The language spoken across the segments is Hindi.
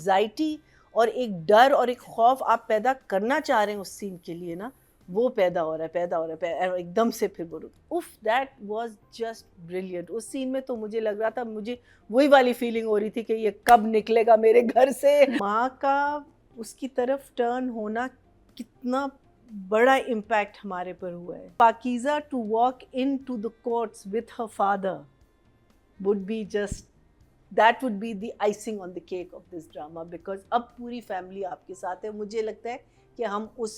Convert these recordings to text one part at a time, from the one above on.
एंजाइटी और एक डर और एक खौफ आप पैदा करना चाह रहे हैं उस सीन के लिए ना, वो पैदा हो रहा है एकदम से। फिर बोलो उफ, दैट वाज जस्ट ब्रिलियंट। उस सीन में तो मुझे लग रहा था, मुझे वही वाली फीलिंग हो रही थी कि ये कब निकलेगा मेरे घर से। माँ का उसकी तरफ टर्न होना कितना बड़ा इम्पैक्ट हमारे पर हुआ है। Pakeeza to walk into the courts with her father would be just, that would be the icing on the cake of this drama, because अब पूरी फैमिली आपके साथ है। मुझे लगता है कि हम उस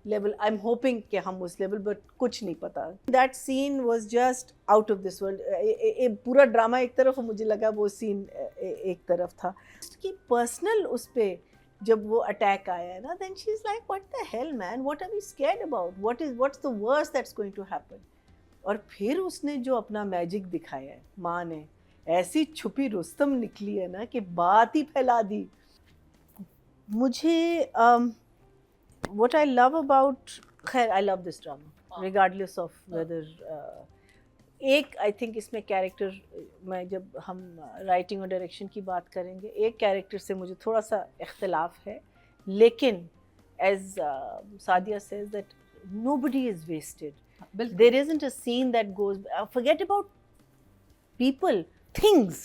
लेवल, आई एम होपिंग कि हम उस लेवल, बट कुछ नहीं पता। That scene was just out of this world. पूरा ड्रामा एक तरफ और मुझे लगा वो सीन एक तरफ था कि पर्सनल उस पर जब वो अटैक आया है ना, then she is like what the hell man, what are we scared about, what's the worst that's going to happen. और फिर उसने जो अपना मैजिक दिखाया है, माँ ने ऐसी छुपी रुस्तम निकली है ना कि बात ही फैला दी। मुझे व्हाट आई लव अबाउट, खैर I love this drama regardless of whether. एक आई थिंक इसमें कैरेक्टर, मैं जब हम राइटिंग और डायरेक्शन की बात करेंगे, एक कैरेक्टर से मुझे थोड़ा सा इख्तलाफ है, लेकिन as Sadia says that nobody is wasted. There isn't a scene that goes, forget about people, things,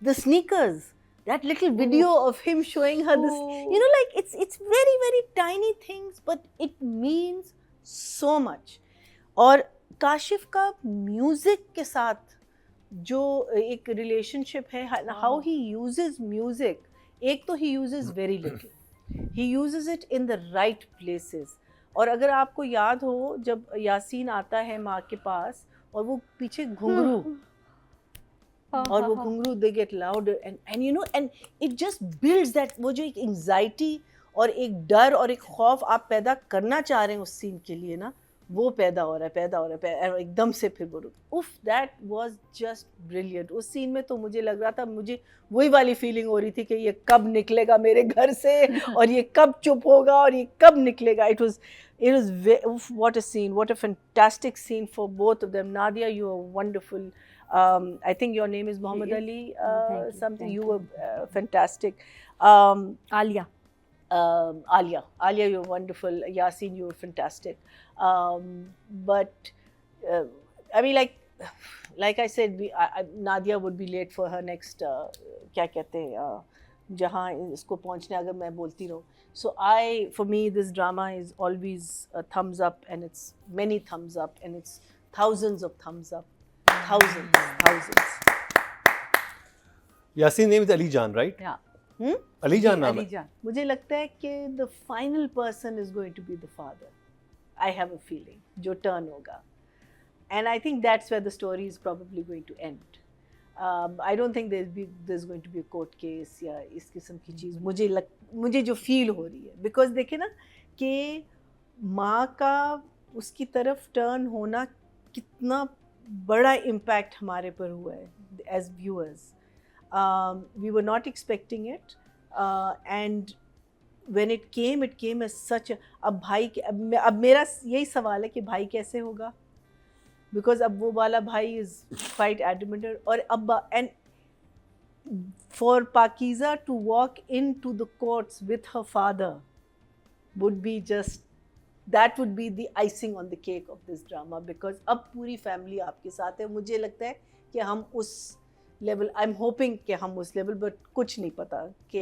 the sneakers, that little video of him showing her this, you know, like it's very very tiny things, but it means so much. और काशिफ का म्यूजिक के साथ जो एक रिलेशनशिप है, how he uses music, एक तो he uses very little, he uses it in the right places. और अगर आपको याद हो, जब यासीन आता है माँ के पास और वो पीछे घुंघरू, और वो घुंघरू they get louder and you know, and it just builds that, वो जो एक एंजाइटी और एक डर और एक खौफ आप पैदा करना चाह रहे हैं उस सीन के लिए ना, वो पैदा हो रहा है एकदम से। फिर बोलो उफ, दैट वाज जस्ट ब्रिलियंट। उस सीन में तो मुझे लग रहा था, मुझे वही वाली फीलिंग हो रही थी कि ये कब निकलेगा मेरे घर से और ये कब चुप होगा और ये कब निकलेगा। It was what a scene, what a fantastic scene for both of them. Nadia, you are wonderful. I think your name is Muhammad Ali something. You were fantastic. Alia, you were wonderful. Yasin, you were fantastic. But I mean, like I said, Nadia would be late for her next क्या कहते हैं, जहाँ इसको पहुँचने, अगर मैं बोलती रहूँ. So for me, this drama is always a thumbs up, and it's many thumbs up, and it's thousands of thumbs up, thousands. Yasin name is Ali Jan, right? Yeah. Ali Jan नाम है. मुझे लगता है कि the final person is going to be the father. I have a feeling जो turn होगा, and I think that's where the story is probably going to end. I don't think there's going to be a court case या इस किस्म की चीज़. मुझे जो फील हो रही है, because देखे ना कि माँ का उसकी तरफ टर्न होना कितना बड़ा इम्पैक्ट हमारे पर हुआ है as viewers. We were not expecting it, and when it came as such a, अब मेरा यही सवाल है कि भाई कैसे होगा, because अब वो वाला भाई is quite adamant, और अब and for Pakiza to walk into the courts with her father would be just, that would be the icing on the cake of this drama, because अब पूरी फैमिली आपके साथ है। मुझे लगता है कि हम उस लेवल, आई एम होपिंग कि हम उस लेवल, बट कुछ नहीं पता कि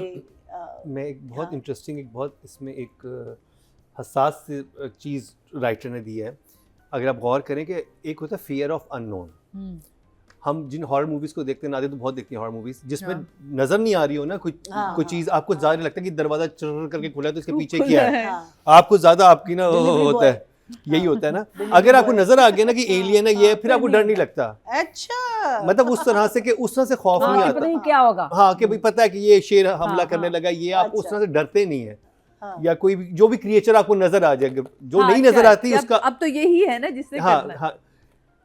मैं एक बहुत इंटरेस्टिंग, एक बहुत इसमें एक हसास चीज़ राइटर ने दी है। अगर आप गौर करें कि एक होता है फियर ऑफ अननोन। हम जिन हॉरर मूवीज़ को देखते हैं, नादिया तो बहुत देखती हैं हॉरर मूवीज़, जिसमें नज़र नहीं आ रही हो ना कोई चीज़, आपको ज़्यादा लगता है कि दरवाज़ा चर करके खुला है तो इसके पीछे क्या है, आपको ज़्यादा आपकी ना होता है, यही होता है ना। अगर आपको नजर आ गया ना कि एलियन है ये, फिर आपको डर नहीं लगता। अच्छा, मतलब उस तरह से खौफ नहीं आता, पता नहीं क्या होगा। हाँ, कि भाई पता है कि ये शेर हमला करने लगा, ये आप उस तरह से डरते नहीं है। या कोई जो भी क्रिएचर आपको नजर आ जाए, जो नहीं नजर आती उसका, अब तो यही है ना जिससे करना है।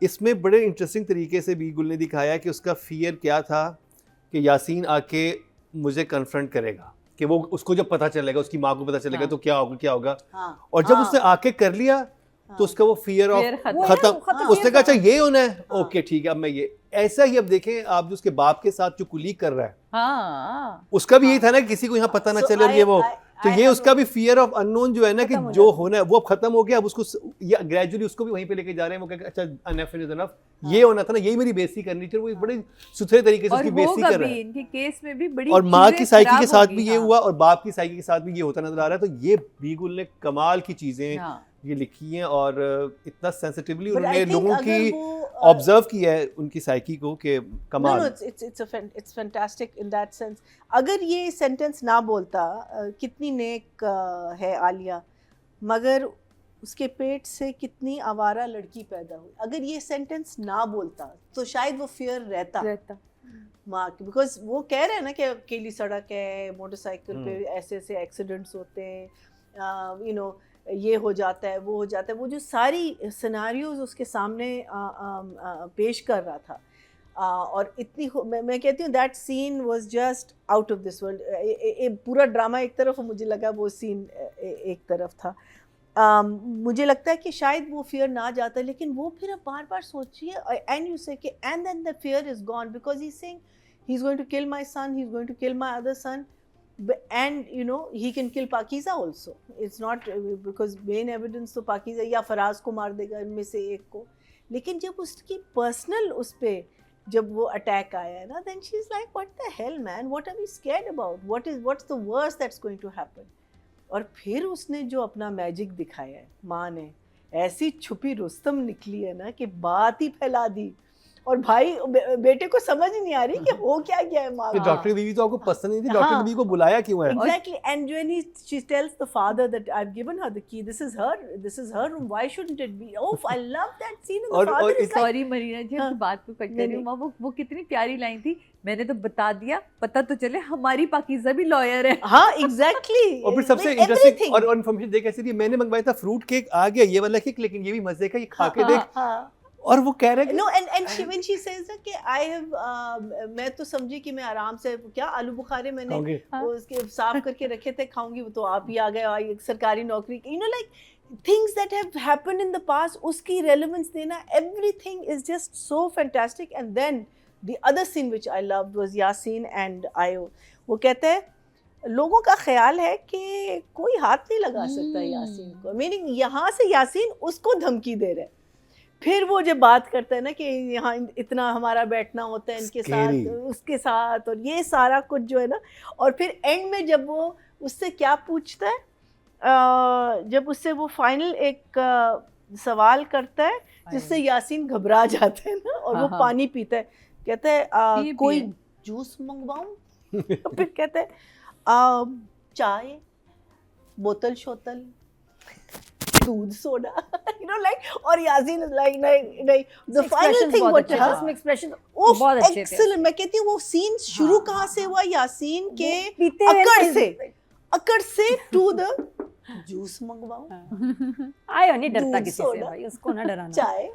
इसमें बड़े इंटरेस्टिंग तरीके से भी गुल ने दिखाया कि उसका फियर क्या था, कि यासीन आके मुझे कन्फ्रंट करेगा, कि वो उसको जब पता चलेगा, उसकी माँ को पता चलेगा तो क्या होगा। और जब उसने आके कर लिया तो उसका वो फियर ऑफ खत्म। उसने कहा अच्छा ये होना है, ओके ठीक है, अब मैं ये ऐसा ही अब देखें आप जो उसके बाप के साथ जो कुली कर रहा है, हाँ उसका भी यही था ना कि किसी को यहाँ पता ना So चले और ये वो, तो I ये have उसका भी फियर ऑफ अननोन जो है ना कि खत्म हो जो जाता है। होना है वो अब खत्म हो गया, अब उसको ग्रेजुअली उसको भी वहीं पे लेके जा रहे हैं, वो कहते हैं अच्छा अनफ इज अनफ, ये होना था ना, यही मेरी बेइज्जती करनी थी, वो एक बड़े सुथरे तरीके से और उसकी बेइज्जती होगा कर रहा भी, है। इनके केस में भी बड़ी और माँ की चीजें साइकी के खराब साथ होगी, भी ये हाँ। हुआ और बाप की साइकी के साथ भी ये होता नजर आ रहा है। तो ये बीगुल ने कमाल की चीजें हाँ। ये लिखी हैं और इतना सेंसिटिवली But I उन्होंने think लोगों अगर की वो, ऑब्जर्व किया है उनकी साइकी को कि No, कमाल। it's fantastic in that sense. अगर ये सेंटेंस ना बोलता, कितनी नेक है आलिया, मगर उसके पेट से कितनी आवारा लड़की पैदा हुई, अगर ये सेंटेंस ना बोलता तो शायद वो फियर रहता माँ की, बिकॉज वो कह रहे हैं ना कि अकेली सड़क है, मोटरसाइकिल पे ऐसे ऐसे एक्सीडेंट्स होते हैं, यू नो ये हो जाता है, वो हो जाता है, वो जो सारी सिनारियोज उसके सामने पेश कर रहा था। और इतनी मैं कहती हूँ that scene was just out of this world. पूरा ड्रामा एक तरफ और मुझे लगा वो सीन एक तरफ था। मुझे लगता है कि शायद वो फियर ना जाता, लेकिन वो फिर अब बार बार सोचिए, and you say and then the fear is gone because he is saying he is going to kill my son, he is going to kill my other son, and you know he can kill Pakiza also. It's not because main evidence तो Pakiza या फराज को मार देगा इनमें से एक को, लेकिन जब उसकी पर्सनल उस पे जब वो अटैक आया है ना, then she's like what the hell man, what are we scared about, what's the worst that's going to happen. और फिर उसने जो अपना मैजिक दिखाया है, माँ ने ऐसी छुपी रुस्तम निकली है ना कि बात ही फैला दी, और भाई बेटे को समझ ही नहीं आ रही कि हो क्या गया है माँ। डॉक्टर की बीवी तो आपको पसंद नहीं थी, डॉक्टर की बीवी को बुलाया क्यों है? Exactly, and when she tells the father that I've given her the key, this is her room, why shouldn't it be? Oh, I love that scene, and the father is like, sorry Marina ji, हाँ, बात को कट कर रही हूँ माँ, वो कितनी प्यारी लाइन थी, मैंने तो बता दिया, पता तो चले हमारी पाकीज़ा भी लॉयर है। हाँ exactly। और फिर सबसे इंटरेस्टिंग और इन्फॉर्मेशन देख कैसी थी, मैंने मंगवाया था फ्रूट केक, आ गया ये वाला केक, लेकिन ये भी मजे का, ये खा के देख। और वो कह रहे हैं no, and she when she says that कि I have मैं तो समझी कि मैं आराम से क्या आलू बुखारे मैंने उसके साफ करके रखे थे, खाऊंगी, तो आप ही आ गए, एक सरकारी नौकरी, you know, like things that have happened in the past, उसकी relevance देना, everything is just so fantastic. And then the other scene which I loved was Yasin and Ayo. वो कहते हैं लोगों का ख्याल है कि कोई हाथ नहीं लगा सकता यासीन को, मीनिंग यहाँ से यासीन उसको धमकी दे रहे हैं। फिर वो जब बात करता है ना कि यहाँ इतना हमारा बैठना होता है इनके साथ, उसके साथ, और ये सारा कुछ जो है ना, और फिर एंड में जब वो उससे क्या पूछता है, जब उससे वो फाइनल एक सवाल करता है जिससे यासीन घबरा जाता है ना, और वो पानी पीता है, कहता है कोई जूस मंगवाऊं? फिर कहता है चाय, बोतल शोतल, दूध सोडा, you know, like, और यासीन is like नहीं, the final thing what उसमें एक्सप्रेशन वो बहुत अच्छे थे। excellent। मैं कहती हूँ वो सीन शुरू कहाँ से हुआ, यासीन के अकड़ से to the जूस मंगवाओ, आयो नहीं डरता किसी से भाई, उसको ना डराना, चाय,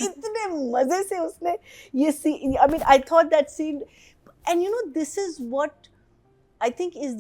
इतने मजे से उसने ये scene, I mean I thought that scene, and you know this is what I think is the